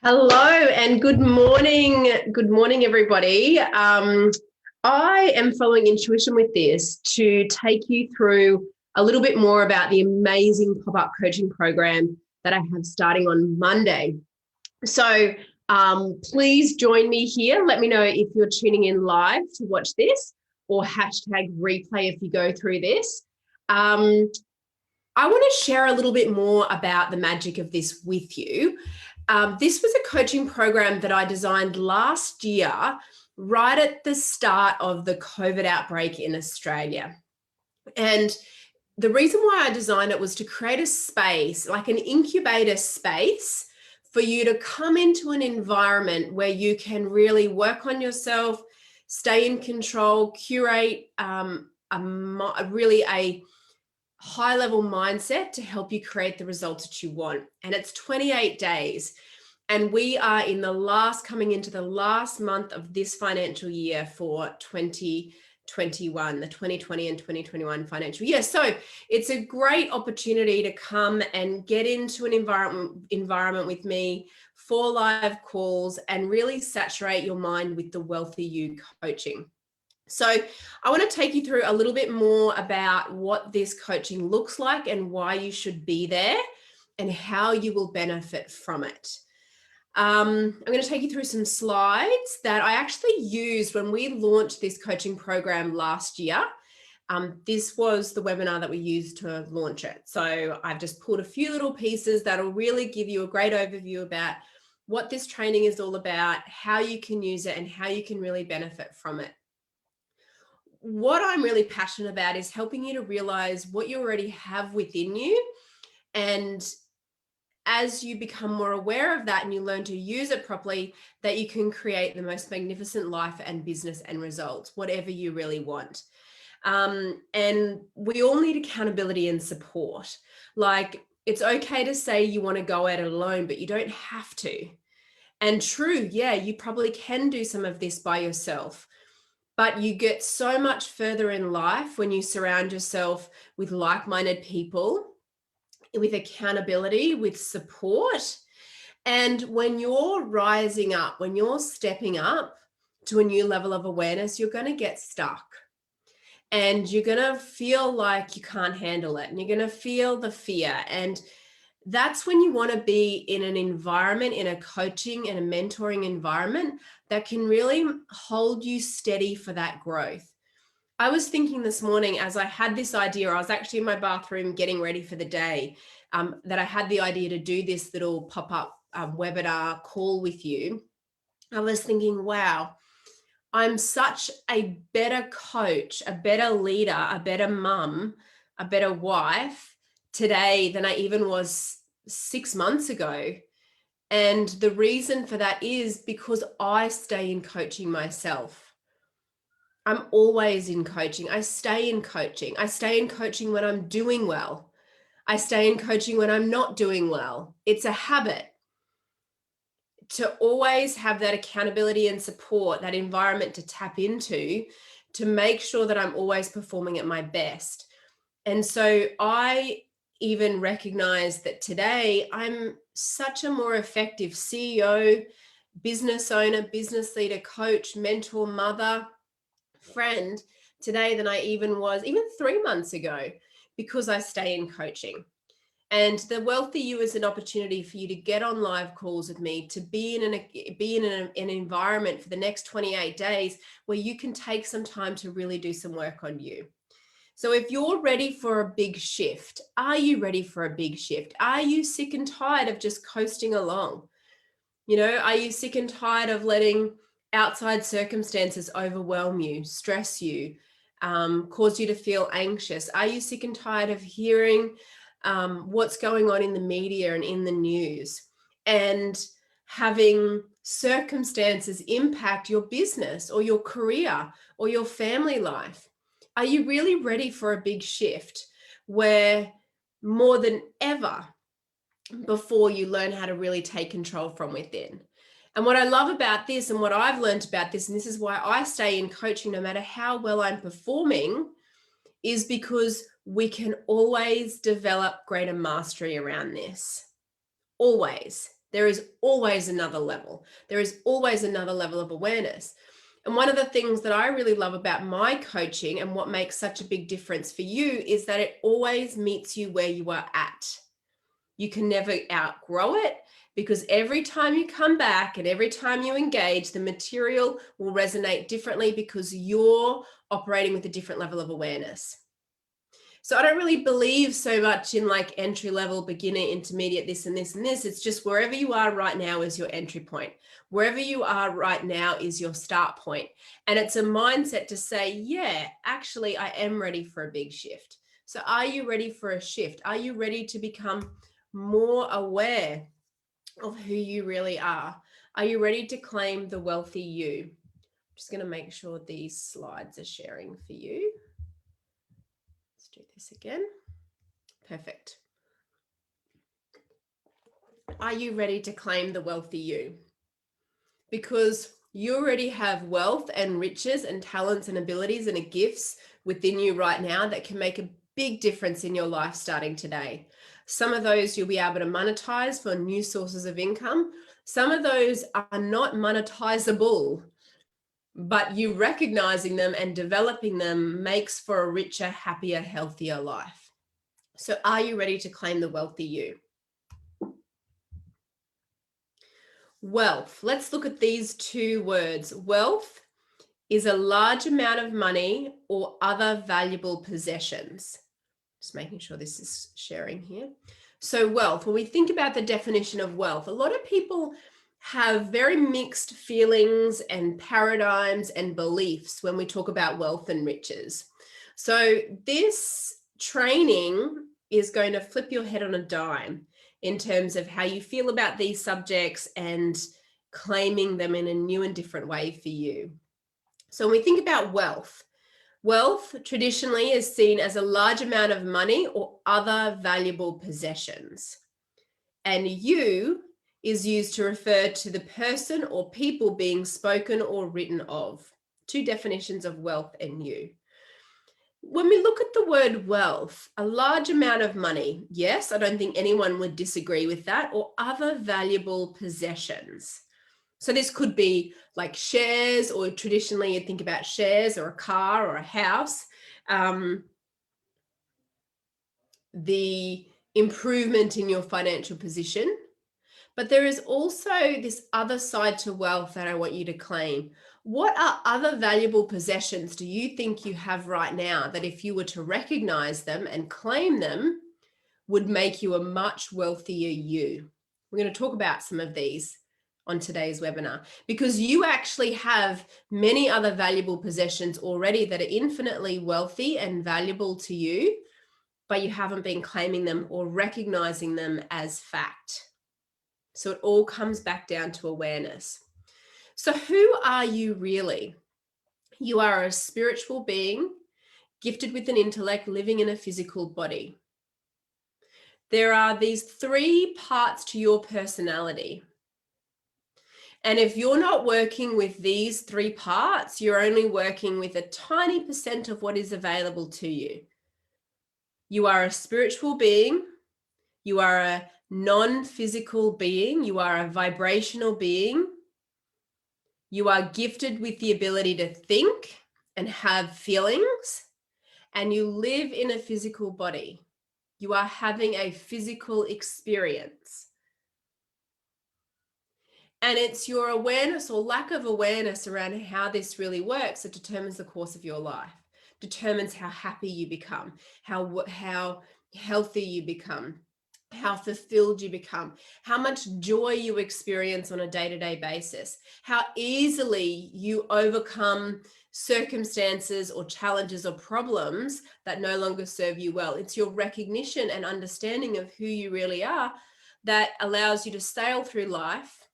Hello and good morning. Good morning, everybody. I am following intuition with this to take you through a little bit more about the amazing pop-up coaching program that I have starting on Monday. So please join me here. Let me know if you're tuning in live to watch this or hashtag replay if you go through this. I want to share a little bit more about the magic of this with you. This was a coaching program that I designed last year, right at the start of the COVID outbreak in Australia. And the reason why I designed it was to create a space, like an incubator space, for you to come into an environment where you can really work on yourself, stay in control, curate really a high-level mindset to help you create the results that you want. And it's 28 days. And we are coming into the last month of this financial year for 2021, the 2020 and 2021 financial year. So it's a great opportunity to come and get into an environment with me for live calls and really saturate your mind with the Wealthy You coaching. So I want to take you through a little bit more about what this coaching looks like and why you should be there and how you will benefit from it. I'm going to take you through some slides that I actually used when we launched this coaching program last year. This was the webinar that we used to launch it. So I've just pulled a few little pieces that'll really give you a great overview about what this training is all about, how you can use it, and how you can really benefit from it. What I'm really passionate about is helping you to realize what you already have within you. And as you become more aware of that and you learn to use it properly, that you can create the most magnificent life and business and results, whatever you really want. And we all need accountability and support. Like, it's okay to say you want to go at it alone, but you don't have to. And true, yeah, you probably can do some of this by yourself. But you get so much further in life when you surround yourself with like-minded people, with accountability, with support. And when you're rising up, when you're stepping up to a new level of awareness, you're going to get stuck. And you're going to feel like you can't handle it. And you're going to feel the fear. And that's when you want to be in an environment, in a coaching and a mentoring environment that can really hold you steady for that growth. I was thinking this morning as I had this idea, I was actually in my bathroom getting ready for the day, that I had the idea to do this little pop-up webinar call with you. I was thinking, wow, I'm such a better coach, a better leader, a better mum, a better wife today than I even was 6 months ago. And the reason for that is because I stay in coaching myself. I'm always in coaching. I stay in coaching. I stay in coaching when I'm doing well. I stay in coaching when I'm not doing well. It's a habit to always have that accountability and support, that environment to tap into, to make sure that I'm always performing at my best. And so I even recognize that today I'm such a more effective CEO, business owner, business leader, coach, mentor, mother, friend today than I even was 3 months ago, because I stay in coaching. And the Wealthy You is an opportunity for you to get on live calls with me, to be in an environment for the next 28 days where you can take some time to really do some work on you. So if you're ready for a big shift, are you ready for a big shift? Are you sick and tired of just coasting along? Are you sick and tired of letting outside circumstances overwhelm you, stress you, cause you to feel anxious? Are you sick and tired of hearing what's going on in the media and in the news, and having circumstances impact your business or your career or your family life? Are you really ready for a big shift where more than ever before you learn how to really take control from within? And what I love about this, and what I've learned about this, and this is why I stay in coaching no matter how well I'm performing, is because we can always develop greater mastery around this. Always. There is always another level. There is always another level of awareness. And one of the things that I really love about my coaching and what makes such a big difference for you is that it always meets you where you are at. You can never outgrow it, because every time you come back and every time you engage, the material will resonate differently because you're operating with a different level of awareness. So I don't really believe so much in like entry level, beginner, intermediate, this and this and this. It's just wherever you are right now is your entry point. Wherever you are right now is your start point. And it's a mindset to say, yeah, actually, I am ready for a big shift. So are you ready for a shift? Are you ready to become more aware of who you really are? Are you ready to claim the wealthy you? I'm just going to make sure these slides are sharing for you. Let's do this again. Perfect. Are you ready to claim the wealthy you? Because you already have wealth and riches and talents and abilities and gifts within you right now that can make a big difference in your life starting today. Some of those you'll be able to monetize for new sources of income. Some of those are not monetizable, but you recognizing them and developing them makes for a richer, happier, healthier life. So are you ready to claim the wealthy you? Wealth. Let's look at these two words. Wealth is a large amount of money or other valuable possessions. Just making sure this is sharing here. So wealth, when we think about the definition of wealth, a lot of people have very mixed feelings and paradigms and beliefs when we talk about wealth and riches. So this training is going to flip your head on a dime in terms of how you feel about these subjects and claiming them in a new and different way for you. So when we think about wealth, wealth traditionally is seen as a large amount of money or other valuable possessions. And you is used to refer to the person or people being spoken or written of. Two definitions of wealth and you. When we look at the word wealth, a large amount of money, yes, I don't think anyone would disagree with that, or other valuable possessions. So this could be like shares, or traditionally you'd think about shares or a car or a house. The improvement in your financial position. But there is also this other side to wealth that I want you to claim. What are other valuable possessions do you think you have right now that if you were to recognize them and claim them would make you a much wealthier you? We're going to talk about some of these on today's webinar, because you actually have many other valuable possessions already that are infinitely wealthy and valuable to you, but you haven't been claiming them or recognizing them as fact. So it all comes back down to awareness. So who are you really? You are a spiritual being, gifted with an intellect, living in a physical body. There are these three parts to your personality. And if you're not working with these three parts, you're only working with a tiny % of what is available to you. You are a spiritual being. You are a non-physical being. You are a vibrational being. You are gifted with the ability to think and have feelings, and you live in a physical body. You are having a physical experience. And it's your awareness or lack of awareness around how this really works that determines the course of your life, determines how happy you become, how healthy you become, how fulfilled you become, how much joy you experience on a day-to-day basis, how easily you overcome circumstances or challenges or problems that no longer serve you well. It's your recognition and understanding of who you really are that allows you to sail through life,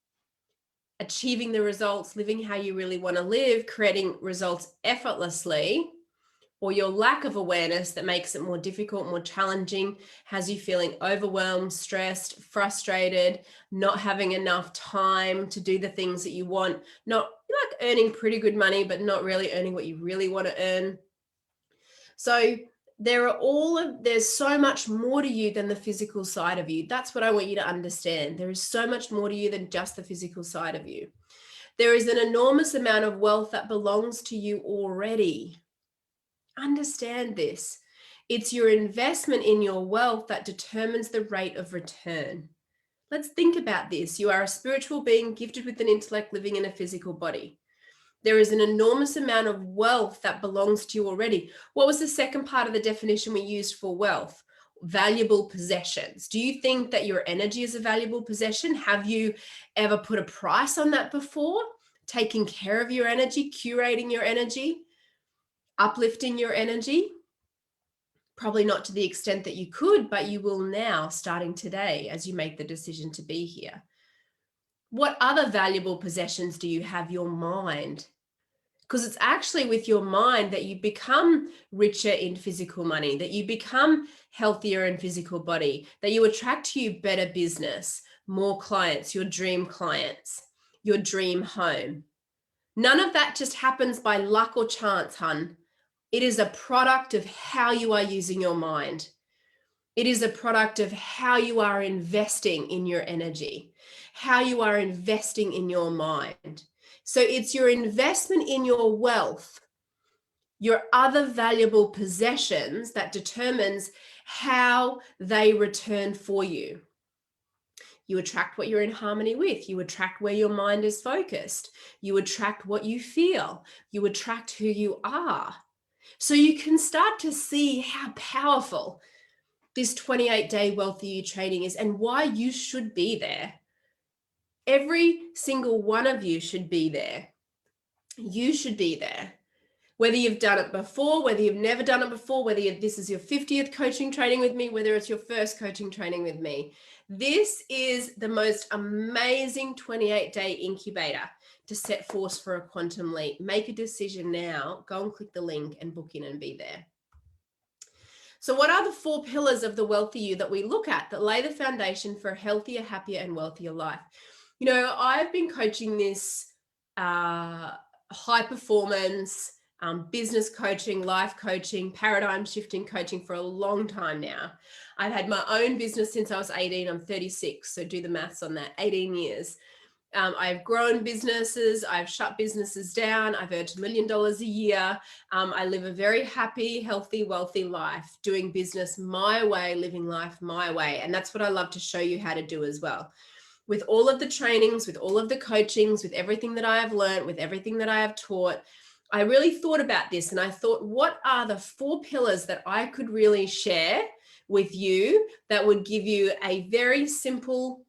achieving the results, living how you really want to live, creating results effortlessly, or your lack of awareness that makes it more difficult, more challenging, has you feeling overwhelmed, stressed, frustrated, not having enough time to do the things that you want, not like earning pretty good money, but not really earning what you really want to earn. So there's so much more to you than the physical side of you. That's what I want you to understand. There is so much more to you than just the physical side of you. There is an enormous amount of wealth that belongs to you already. Understand this. It's your investment in your wealth that determines the rate of return. Let's think about this. You are a spiritual being gifted with an intellect living in a physical body. There is an enormous amount of wealth that belongs to you already. What was the second part of the definition we used for wealth? Valuable possessions. Do you think that your energy is a valuable possession? Have you ever put a price on that before? Taking care of your energy, curating your energy, uplifting your energy? Probably not to the extent that you could, but you will now, starting today, as you make the decision to be here. What other valuable possessions do you have? Your mind. Because it's actually with your mind that you become richer in physical money, that you become healthier in physical body, that you attract to you better business, more clients, your dream clients, your dream home. None of that just happens by luck or chance, hun. It is a product of how you are using your mind. It is a product of how you are investing in your energy, how you are investing in your mind. So it's your investment in your wealth, your other valuable possessions, that determines how they return for you. You attract what you're in harmony with. You attract where your mind is focused. You attract what you feel. You attract who you are. So you can start to see how powerful this 28-day Wealthy You training is and why you should be there. Every single one of you should be there. You should be there. Whether you've done it before, whether you've never done it before, whether this is your 50th coaching training with me, whether it's your first coaching training with me. This is the most amazing 28-day incubator to set force for a quantum leap. Make a decision now. Go and click the link and book in and be there. So what are the 4 pillars of the Wealthy You that we look at that lay the foundation for a healthier, happier, and wealthier life? You know, I've been coaching this high performance, business coaching, life coaching, paradigm shifting coaching for a long time now. I've had my own business since I was 18. I'm 36, so do the maths on that, 18 years. I've grown businesses, I've shut businesses down, I've earned $1 million a year. I live a very happy, healthy, wealthy life, doing business my way, living life my way. And that's what I love to show you how to do as well. With all of the trainings, with all of the coachings, with everything that I have learned, with everything that I have taught, I really thought about this and I thought, what are the 4 pillars that I could really share with you that would give you a very simple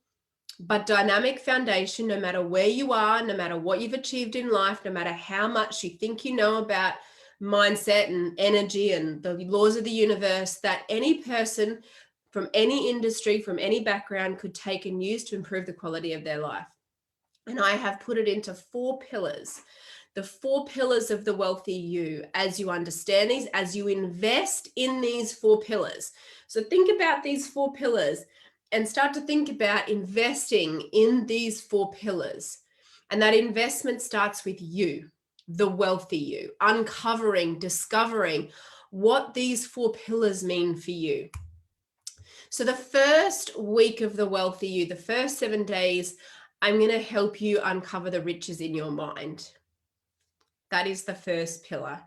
but dynamic foundation, no matter where you are, no matter what you've achieved in life, no matter how much you think you know about mindset and energy and the laws of the universe, that any person from any industry, from any background could take and use to improve the quality of their life. And I have put it into 4 pillars. The 4 pillars of the Wealthy You, as you understand these, as you invest in these 4 pillars. So think about these 4 pillars and start to think about investing in these 4 pillars. And that investment starts with you, the Wealthy You, uncovering, discovering what these 4 pillars mean for you. So the first week of the Wealthy You, the first 7 days, I'm going to help you uncover the riches in your mind. That is the first pillar.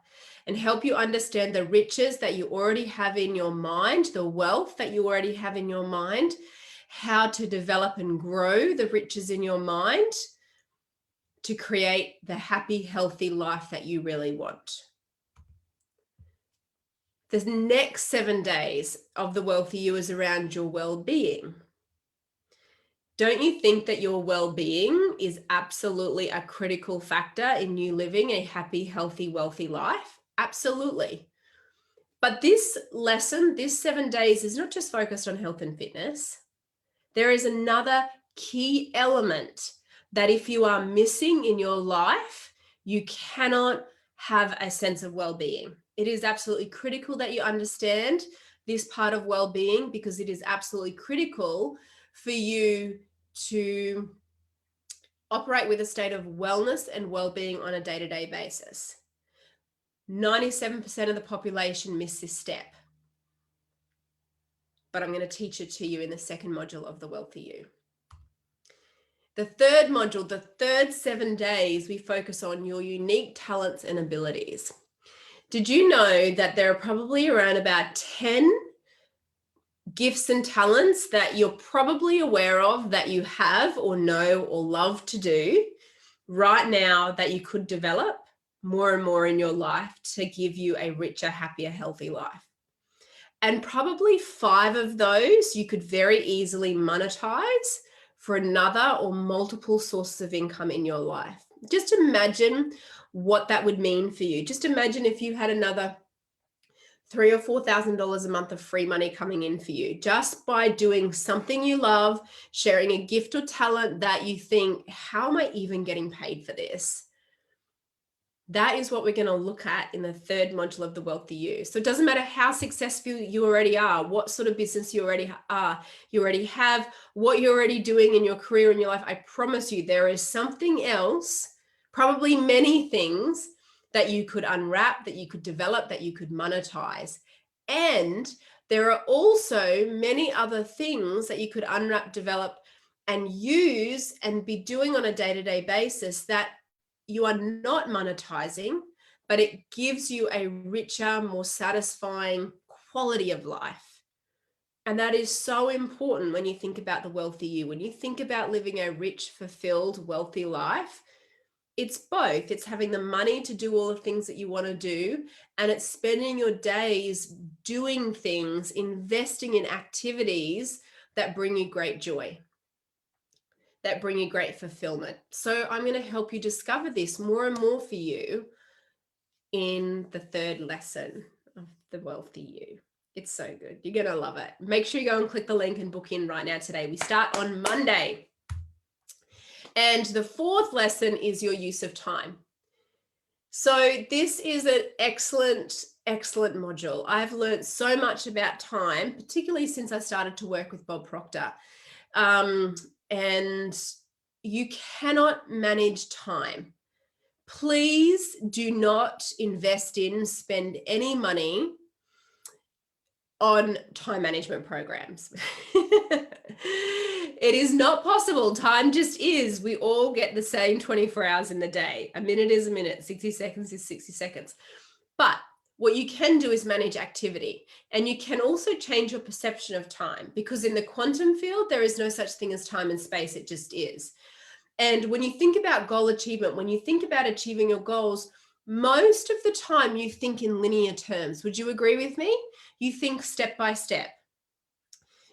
And help you understand the riches that you already have in your mind, the wealth that you already have in your mind, how to develop and grow the riches in your mind to create the happy, healthy life that you really want. The next 7 days of the Wealthy You is around your well-being. Don't you think that your well-being is absolutely a critical factor in you living a happy, healthy, wealthy life? Absolutely. But this lesson, this 7 days, is not just focused on health and fitness. There is another key element that if you are missing in your life, you cannot have a sense of well-being. It is absolutely critical that you understand this part of well-being, because it is absolutely critical for you to operate with a state of wellness and well-being on a day-to-day basis. 97% of the population miss this step. but I'm going to teach it to you in the second module of the Wealthy You. The third module, the third 7 days, we focus on your unique talents and abilities. Did you know that there are probably around about 10 gifts and talents that you're probably aware of that you have or know or love to do right now that you could develop more and more in your life to give you a richer, happier, healthy life? And probably 5 of those you could very easily monetize for another or multiple sources of income in your life. Just imagine what that would mean for you. Just imagine if you had another $3,000 or $4,000 a month of free money coming in for you just by doing something you love, sharing a gift or talent that you think, how am I even getting paid for this? That is what we're going to look at in the third module of the Wealthy You. So it doesn't matter how successful you already are, what sort of business you already are, you already have, what you're already doing in your career, in your life. I promise you, there is something else, probably many things that you could unwrap, that you could develop, that you could monetize. And there are also many other things that you could unwrap, develop, and use and be doing on a day-to-day basis that you are not monetizing, but it gives you a richer, more satisfying quality of life. And that is so important when you think about the Wealthy You. When you think about living a rich, fulfilled, wealthy life, it's both. It's having the money to do all the things that you want to do, and it's spending your days doing things, investing in activities that bring you great joy, that bring you great fulfillment. So I'm going to help you discover this more and more for you in the third lesson of the Wealthy You. It's so good. You're going to love it. Make sure you go and click the link and book in right now today. We start on Monday. And the fourth lesson is your use of time. So this is an excellent module. I've learned so much about time, particularly since I started to work with Bob Proctor. And you cannot manage time. Please do not spend any money on time management programs. It is not possible. Time just is. We all get the same 24 hours in the day. A minute is a minute, 60 seconds is 60 seconds. But what you can do is manage activity, and you can also change your perception of time, because in the quantum field, there is no such thing as time and space. It just is. And when you think about goal achievement, when you think about achieving your goals, most of the time you think in linear terms. Would you agree with me? You think step by step.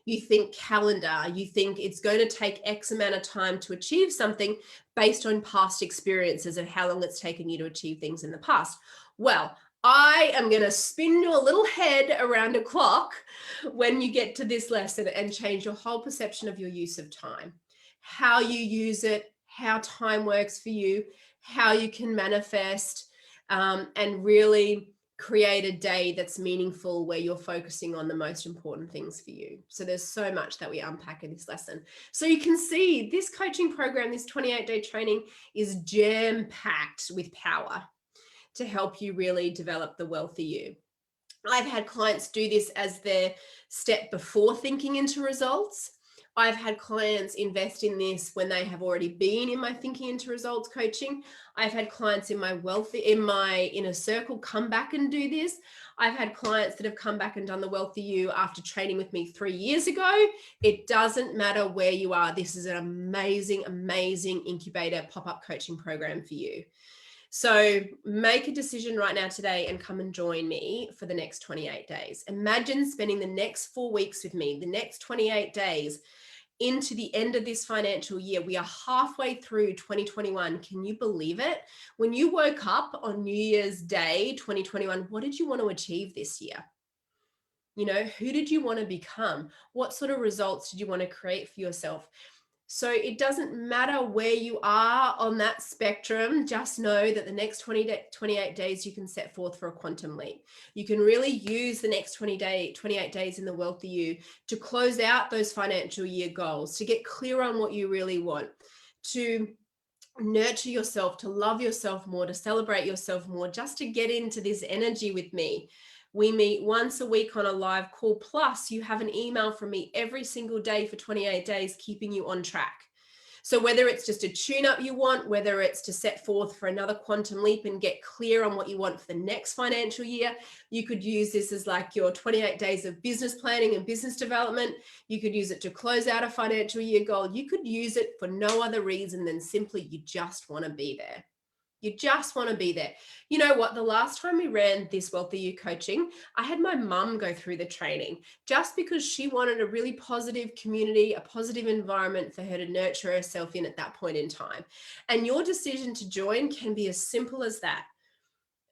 You think calendar. You think it's going to take X amount of time to achieve something based on past experiences of how long it's taken you to achieve things in the past. Well, I am going to spin your little head around a clock when you get to this lesson and change your whole perception of your use of time, how you use it, how time works for you, how you can manifest, and really create a day that's meaningful where you're focusing on the most important things for you. So there's so much that we unpack in this lesson. So you can see this coaching program, this 28-day training, is jam-packed with power to help you really develop the Wealthy You. I've had clients do this as their step before thinking into results. I've had clients invest in this when they have already been in my thinking into results coaching. I've had clients in my inner circle come back and do this. I've had clients that have come back and done the Wealthy You after training with me 3 years ago. It doesn't matter where you are. This is an amazing, amazing incubator pop-up coaching program for you. So make a decision right now today and come and join me for the next 28 days. Imagine spending the next 4 weeks with me, the next 28 days into the end of this financial year. We are halfway through 2021. Can you believe it? When you woke up on New Year's Day, 2021, what did you want to achieve this year? You know, who did you want to become? What sort of results did you want to create for yourself? So it doesn't matter where you are on that spectrum. Just know that the next 28 days you can set forth for a quantum leap. You can really use the next 28 days in the Wealthy You to close out those financial year goals, to get clear on what you really want, to nurture yourself, to love yourself more, to celebrate yourself more, just to get into this energy with me We meet once a week on a live call. Plus, you have an email from me every single day for 28 days, keeping you on track. So whether it's just a tune-up you want, whether it's to set forth for another quantum leap and get clear on what you want for the next financial year, you could use this as like your 28 days of business planning and business development. You could use it to close out a financial year goal. You could use it for no other reason than simply you just want to be there. You just want to be there. You know what? The last time we ran this Wealthy You coaching, I had my mum go through the training just because she wanted a really positive community, a positive environment for her to nurture herself in at that point in time. And your decision to join can be as simple as that.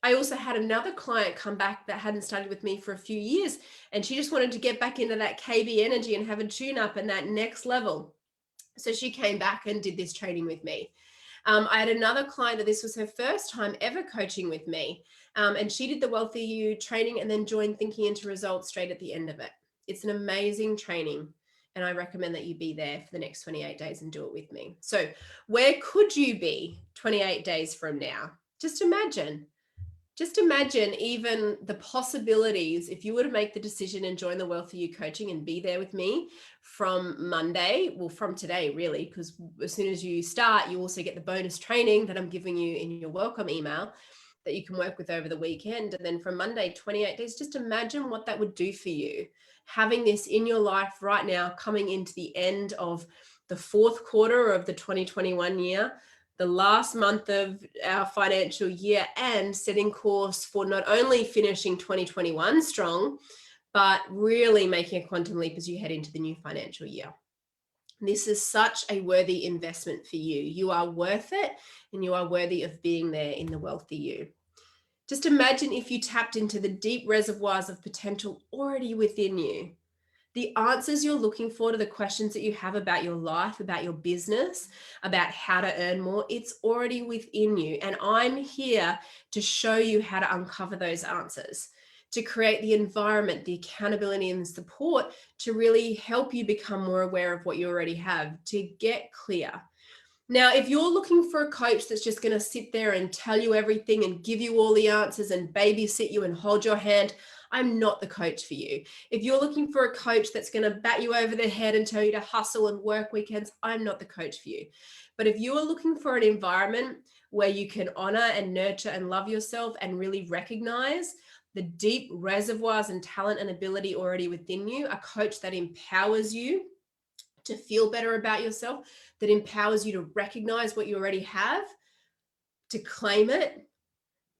I also had another client come back that hadn't studied with me for a few years, and she just wanted to get back into that KB energy and have a tune up and that next level. So she came back and did this training with me. I had another client that this was her first time ever coaching with me. And she did the Wealthy You training and then joined Thinking Into Results straight at the end of it. It's an amazing training. And I recommend that you be there for the next 28 days and do it with me. So where could you be 28 days from now? Just imagine even the possibilities if you were to make the decision and join the Wealthy You coaching and be there with me from Monday, well, from today, really, because as soon as you start, you also get the bonus training that I'm giving you in your welcome email that you can work with over the weekend. And then from Monday, 28 days, just imagine what that would do for you. Having this in your life right now, coming into the end of the fourth quarter of the 2021 year, the last month of our financial year, and setting course for not only finishing 2021 strong, but really making a quantum leap as you head into the new financial year. This is such a worthy investment for you. You are worth it, and you are worthy of being there in the Wealthy You. Just imagine if you tapped into the deep reservoirs of potential already within you. The answers you're looking for to the questions that you have about your life, about your business, about how to earn more, it's already within you. And I'm here to show you how to uncover those answers, to create the environment, the accountability and the support to really help you become more aware of what you already have, to get clear. Now, if you're looking for a coach that's just going to sit there and tell you everything and give you all the answers and babysit you and hold your hand, I'm not the coach for you. If you're looking for a coach that's going to bat you over the head and tell you to hustle and work weekends, I'm not the coach for you. But if you are looking for an environment where you can honor and nurture and love yourself and really recognize the deep reservoirs and talent and ability already within you, a coach that empowers you to feel better about yourself, that empowers you to recognize what you already have, to claim it,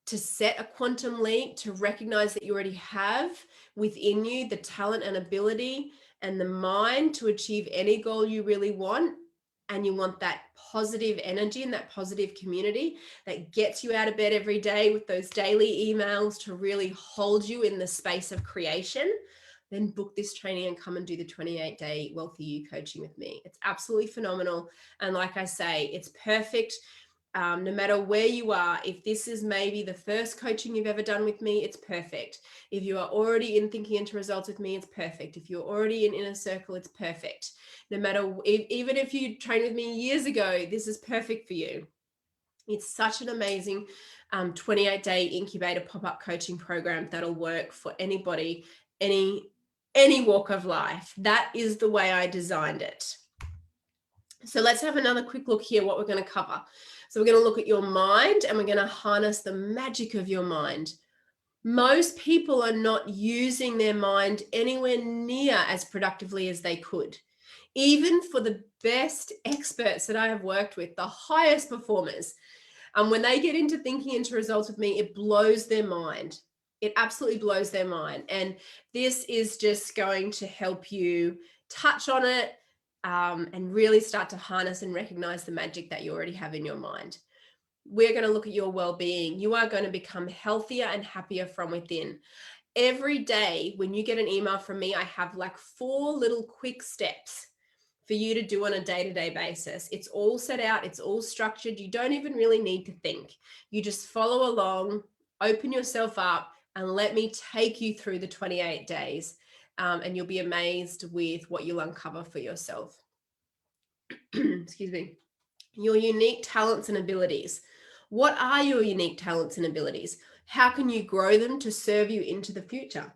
to set a quantum leap, to recognize that you already have within you the talent and ability and the mind to achieve any goal you really want. And you want that positive energy and that positive community that gets you out of bed every day with those daily emails to really hold you in the space of creation, then book this training and come and do the 28-day Wealthy You coaching with me. It's absolutely phenomenal. And like I say, it's perfect. No matter where you are, if this is maybe the first coaching you've ever done with me, it's perfect. If you are already in Thinking Into Results with me, it's perfect. If you're already in Inner Circle, it's perfect. No matter, even if you trained with me years ago, this is perfect for you. It's such an amazing 28-day incubator pop-up coaching program that'll work for anybody, any walk of life. That is the way I designed it. So let's have another quick look here, what we're going to cover. So we're going to look at your mind and we're going to harness the magic of your mind. Most people are not using their mind anywhere near as productively as they could. Even for the best experts that I have worked with, the highest performers, when they get into Thinking Into Results with me, it blows their mind. It absolutely blows their mind. And this is just going to help you touch on it, and really start to harness and recognize the magic that you already have in your mind. We're going to look at your well-being. You are going to become healthier and happier from within. Every day when you get an email from me, I have like 4 little quick steps for you to do on a day-to-day basis. It's all set out. It's all structured. You don't even really need to think. You just follow along, open yourself up, and let me take you through the 28 days. And you'll be amazed with what you'll uncover for yourself. Excuse me. Your unique talents and abilities. What are your unique talents and abilities? How can you grow them to serve you into the future?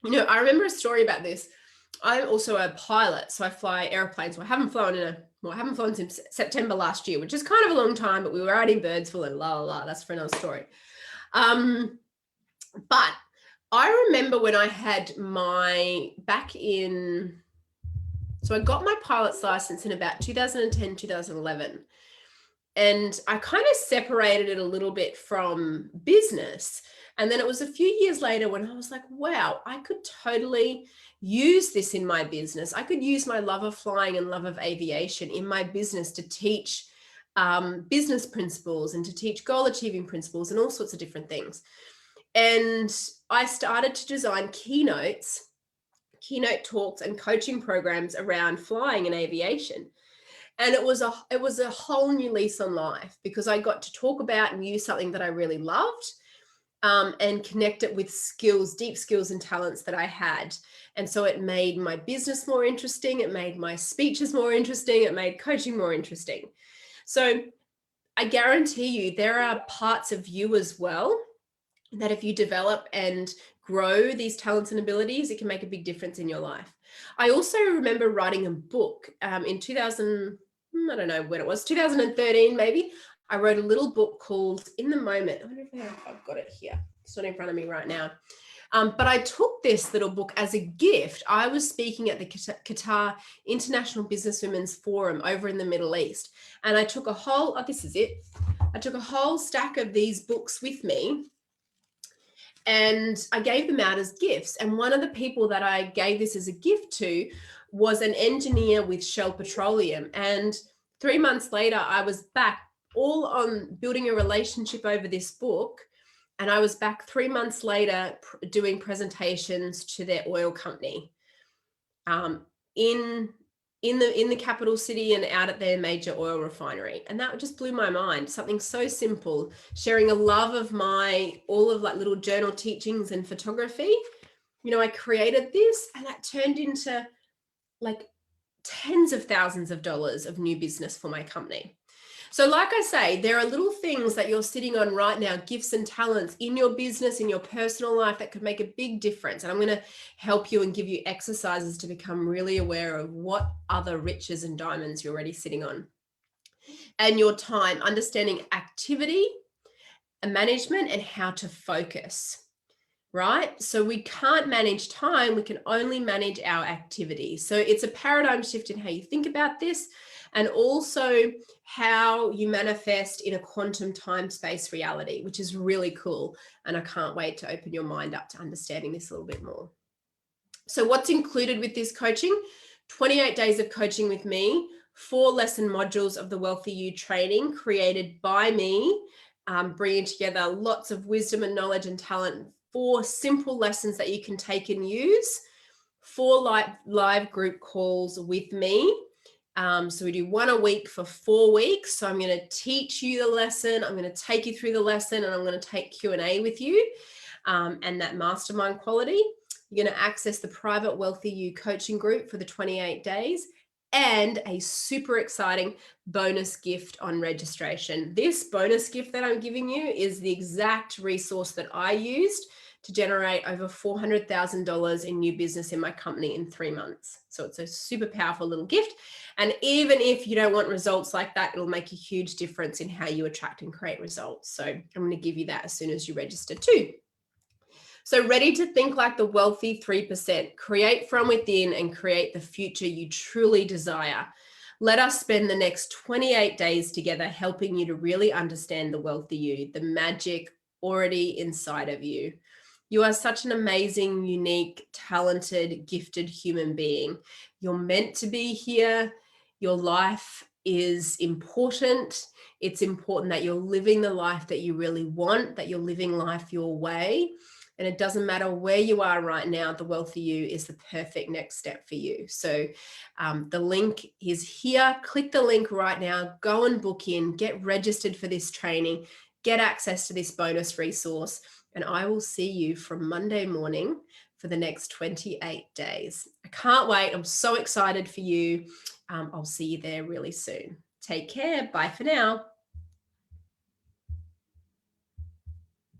You know, I remember a story about this. I'm also a pilot, so I fly airplanes. Well, I haven't flown since September last year, which is kind of a long time, but we were out in Birdsville and la la la. That's for another story. But I remember when I had so I got my pilot's license in about 2010, 2011. And I kind of separated it a little bit from business. And then it was a few years later when I was like, wow, I could totally use this in my business. I could use my love of flying and love of aviation in my business to teach business principles and to teach goal achieving principles and all sorts of different things. And I started to design keynote talks and coaching programs around flying and aviation. And it was a whole new lease on life, because I got to talk about and use something that I really loved, and connect it with skills, deep skills and talents that I had. And so it made my business more interesting. It made my speeches more interesting. It made coaching more interesting. So I guarantee you there are parts of you as well that if you develop and grow these talents and abilities, it can make a big difference in your life. I also remember writing a book in 2000, I don't know when it was, 2013 maybe. I wrote a little book called In the Moment. I wonder if I've got it here. It's not in front of me right now. But I took this little book as a gift. I was speaking at the Qatar International Businesswomen's Forum over in the Middle East. And I took this is it. I took a whole stack of these books with me, and I gave them out as gifts. And one of the people that I gave this as a gift to was an engineer with Shell Petroleum. And 3 months later, I was back all on building a relationship over this book. And I was back 3 months later doing presentations to their oil company in the capital city and out at their major oil refinery. And that just blew my mind. Something so simple, sharing a love of all of like little journal teachings and photography. You know, I created this, and that turned into like tens of thousands of dollars of new business for my company. So like I say, there are little things that you're sitting on right now, gifts and talents in your business, in your personal life, that could make a big difference. And I'm going to help you and give you exercises to become really aware of what other riches and diamonds you're already sitting on. And your time, understanding activity and management and how to focus. Right? So we can't manage time, we can only manage our activity. So it's a paradigm shift in how you think about this, and also how you manifest in a quantum time-space reality, which is really cool. And I can't wait to open your mind up to understanding this a little bit more. So what's included with this coaching? 28 days of coaching with me, 4 lesson modules of the Wealthy You training created by me, bringing together lots of wisdom and knowledge and talent, 4 simple lessons that you can take and use, 4 live group calls with me. So we do 1 a week for 4 weeks. So I'm going to teach you the lesson. I'm going to take you through the lesson, and I'm going to take Q&A with you, and that mastermind quality. You're going to access the private Wealthy You coaching group for the 28 days. And a super exciting bonus gift on registration. This bonus gift that I'm giving you is the exact resource that I used to generate over $400,000 in new business in my company in 3 months. So it's a super powerful little gift. And even if you don't want results like that, it'll make a huge difference in how you attract and create results. So I'm going to give you that as soon as you register too. So ready to think like the wealthy 3%, create from within and create the future you truly desire. Let us spend the next 28 days together helping you to really understand the wealthy you, the magic already inside of you. You are such an amazing, unique, talented, gifted human being. You're meant to be here. Your life is important. It's important that you're living the life that you really want, that you're living life your way. And it doesn't matter where you are right now, the Wealthy You is the perfect next step for you. So the link is here. Click the link right now. Go and book in. Get registered for this training. Get access to this bonus resource. And I will see you from Monday morning for the next 28 days. I can't wait. I'm so excited for you. I'll see you there really soon. Take care. Bye for now.